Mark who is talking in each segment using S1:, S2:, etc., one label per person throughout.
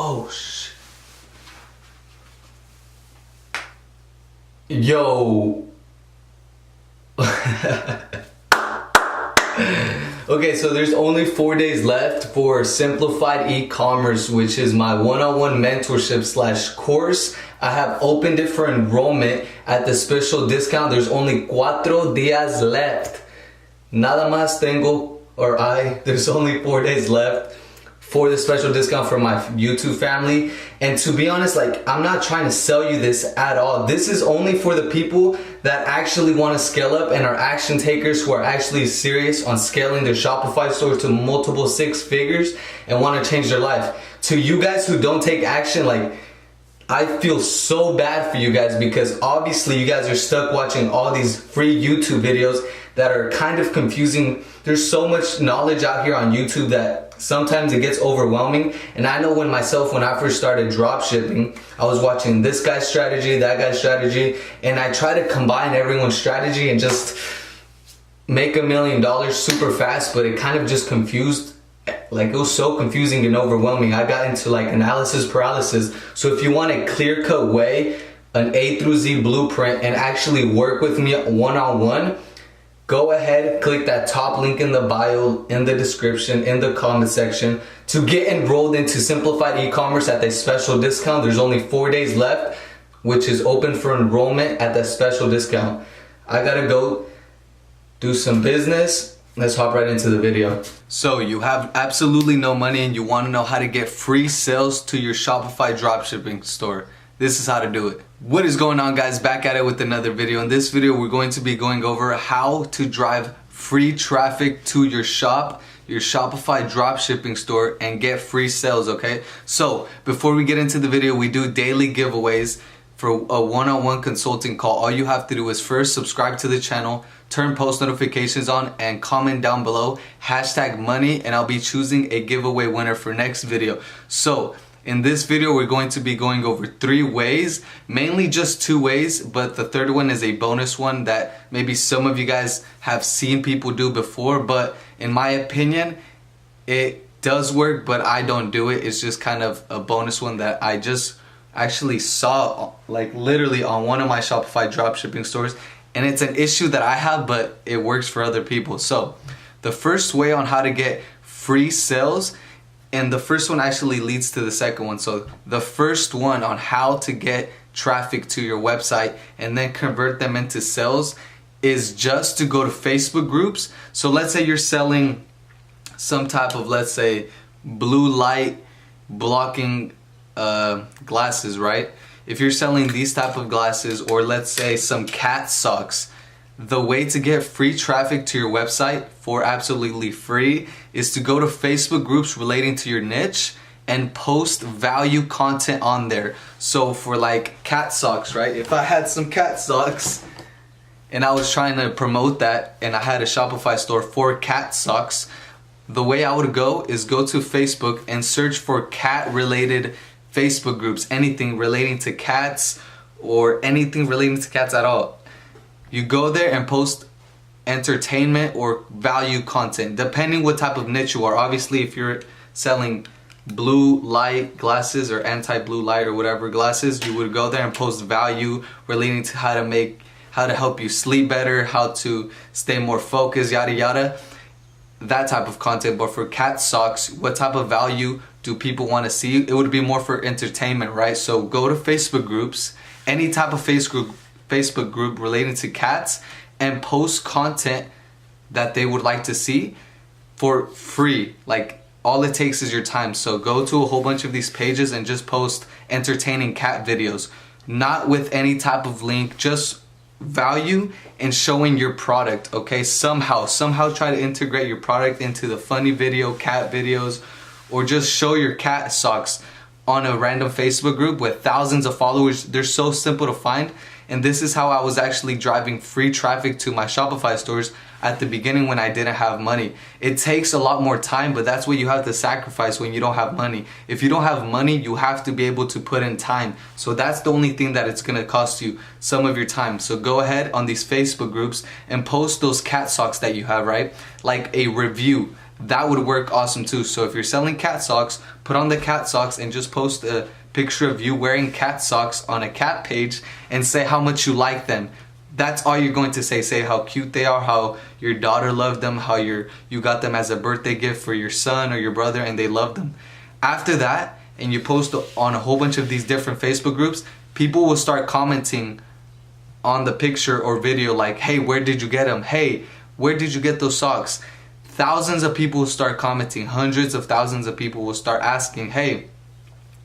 S1: Oh shit. Yo. Okay, so there's only 4 days left for Simplified E-commerce, which is my one-on-one mentorship / course. I have opened it for enrollment at the special discount. There's only 4 días left. Nada más there's only 4 days left for the special discount for my YouTube family. And to be honest, like, I'm not trying to sell you this at all. This is only for the people that actually want to scale up and are action takers, who are actually serious on scaling their Shopify store to multiple 6 figures and want to change their life. To you guys who don't take action, like, I feel so bad for you guys, because obviously you guys are stuck watching all these free YouTube videos that are kind of confusing. There's so much knowledge out here on YouTube that sometimes it gets overwhelming. And I know when I first started drop shipping, I was watching this guy's strategy, that guy's strategy, and I try to combine everyone's strategy and just make $1 million super fast, but it kind of just confused. Like, it was so confusing and overwhelming. I got into like analysis paralysis. So if you want a clear-cut way, an A through Z blueprint, and actually work with me one-on-one, go ahead, click that top link in the bio, in the description, in the comment section to get enrolled into Simplified E-commerce at the special discount. There's only 4 days left, which is open for enrollment at the special discount. I gotta go do some business. Let's hop right into the video. So you have absolutely no money and you want to know how to get free sales to your Shopify dropshipping store. This is how to do it. What is going on, guys? Back at it with another video. In this video, we're going to be going over how to drive free traffic to your shop, your Shopify dropshipping store, and get free sales, okay? So before we get into the video, we do daily giveaways for a one-on-one consulting call. All you have to do is first subscribe to the channel, turn post notifications on, and comment down below #money, and I'll be choosing a giveaway winner for next video. So in this video, we're going to be going over 3 ways, mainly just 2 ways, but the third one is a bonus one that maybe some of you guys have seen people do before, but in my opinion, it does work, but I don't do it. It's just kind of a bonus one that I just actually saw, like, literally on one of my Shopify dropshipping stores, and it's an issue that I have, but it works for other people. So the first way on how to get free sales, and the first one actually leads to the second one. So the first one on how to get traffic to your website and then convert them into sales is just to go to Facebook groups. So let's say you're selling some type of, let's say, blue light blocking glasses, right? If you're selling these type of glasses, or let's say some cat socks, the way to get free traffic to your website for absolutely free is to go to Facebook groups relating to your niche and post value content on there. So for like cat socks, right? If I had some cat socks and I was trying to promote that and I had a Shopify store for cat socks, the way I would go is go to Facebook and search for cat related Facebook groups, anything relating to cats or anything relating to cats at all. You go there and post entertainment or value content, depending what type of niche you are. Obviously, if you're selling blue light glasses or anti-blue light or whatever glasses, you would go there and post value relating to how to help you sleep better, how to stay more focused, yada yada. That type of content. But for cat socks, what type of value do people want to see? It would be more for entertainment, right? So go to Facebook groups, any type of Facebook group relating to cats, and post content that they would like to see for free. Like, all it takes is your time. So go to a whole bunch of these pages and just post entertaining cat videos, not with any type of link, just value and showing your product, okay? Somehow try to integrate your product into the funny video, cat videos, or just show your cat socks on a random Facebook group with thousands of followers. They're so simple to find, and this is how I was actually driving free traffic to my Shopify stores at the beginning when I didn't have money. It takes a lot more time, but that's what you have to sacrifice when you don't have money. If you don't have money, you have to be able to put in time. So that's the only thing that it's gonna cost you, some of your time. So go ahead on these Facebook groups and post those cat socks that you have, right? Like a review. that would work awesome too. So if you're selling cat socks, put on the cat socks and just post a picture of you wearing cat socks on a cat page and say how much you like them. That's all you're going to say. Say how cute they are, how your daughter loved them, how you got them as a birthday gift for your son or your brother and they loved them. After that, and you post on a whole bunch of these different Facebook groups, people will start commenting on the picture or video like, hey, where did you get them? Hey, where did you get those socks? Thousands of people will start commenting. Hundreds of thousands of people will start asking, hey,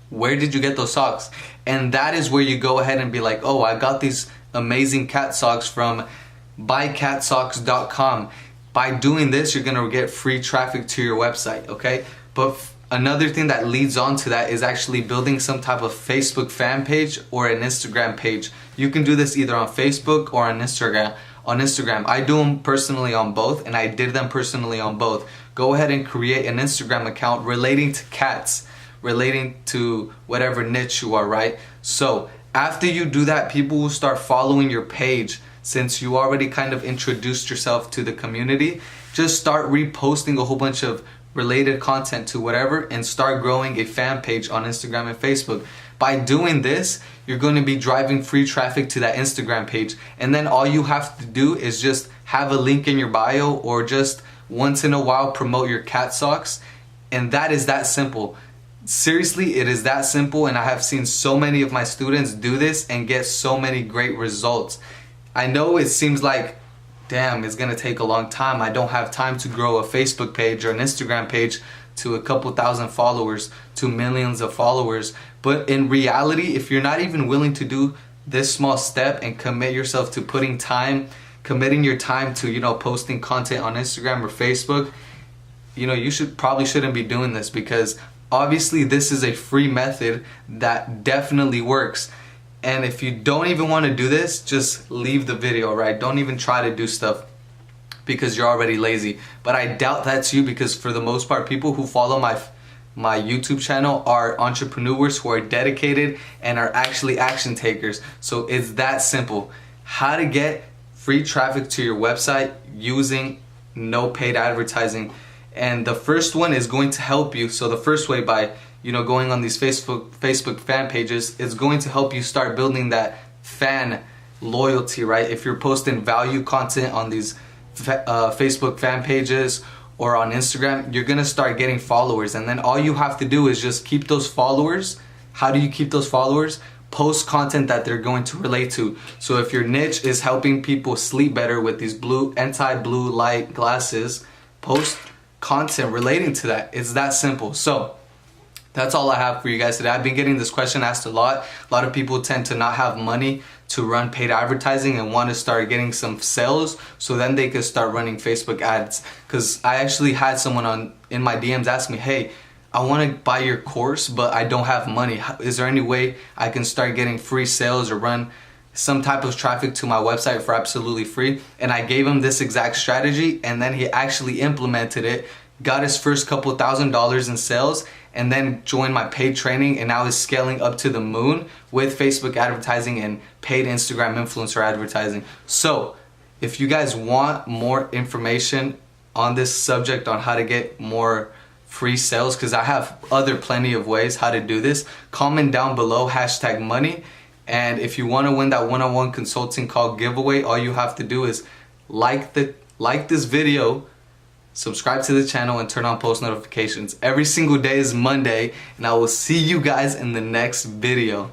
S1: where did you get those socks? And that is where you go ahead and be like, oh, I got these amazing cat socks from buycatsocks.com. By doing this, you're gonna get free traffic to your website, okay? But another thing that leads on to that is actually building some type of Facebook fan page or an Instagram page. You can do this either on Facebook or on Instagram. I do them personally on both, and I did them personally on both. Go ahead and create an Instagram account relating to cats, relating to whatever niche you are, right? So after you do that, people will start following your page. Since you already kind of introduced yourself to the community, just start reposting a whole bunch of related content to whatever and start growing a fan page on Instagram and Facebook. By doing this, you're going to be driving free traffic to that Instagram page, and then all you have to do is just have a link in your bio or just once in a while promote your cat socks, and that is that simple. Seriously, it is that simple, and I have seen so many of my students do this and get so many great results. I know it seems like, damn, it's gonna take a long time. I don't have time to grow a Facebook page or an Instagram page to a couple thousand followers, to millions of followers. But in reality, if you're not even willing to do this small step and commit yourself to committing your time to, posting content on Instagram or Facebook, you shouldn't be doing this, because obviously this is a free method that definitely works. And if you don't even want to do this, just leave the video, right? Don't even try to do stuff because you're already lazy. But I doubt that's you, because for the most part, people who follow my YouTube channel are entrepreneurs who are dedicated and are actually action takers. So it's that simple. How to get free traffic to your website using no paid advertising. And the first one is going to help you. So the first way, by going on these Facebook fan pages, is going to help you start building that fan loyalty, right? If you're posting value content on these Facebook fan pages or on Instagram, you're gonna start getting followers, and then all you have to do is just keep those followers. How do you keep those followers? Post content that they're going to relate to. So if your niche is helping people sleep better with these anti-blue light glasses, post content relating to that. It's that simple. So that's all I have for you guys today. I've been getting this question asked a lot. A lot of people tend to not have money to run paid advertising and want to start getting some sales so then they could start running Facebook ads. Because I actually had someone in my DMs ask me, hey, I want to buy your course, but I don't have money. Is there any way I can start getting free sales or run some type of traffic to my website for absolutely free? And I gave him this exact strategy, and then he actually implemented it, got his first couple $1,000s in sales, and then joined my paid training, and now is scaling up to the moon with Facebook advertising and paid Instagram influencer advertising. So if you guys want more information on this subject on how to get more free sales, because I have plenty of ways how to do this, comment down below #money. And if you want to win that one-on-one consulting call giveaway, all you have to do is like this video, subscribe to the channel, and turn on post notifications. Every single day is Monday, and I will see you guys in the next video.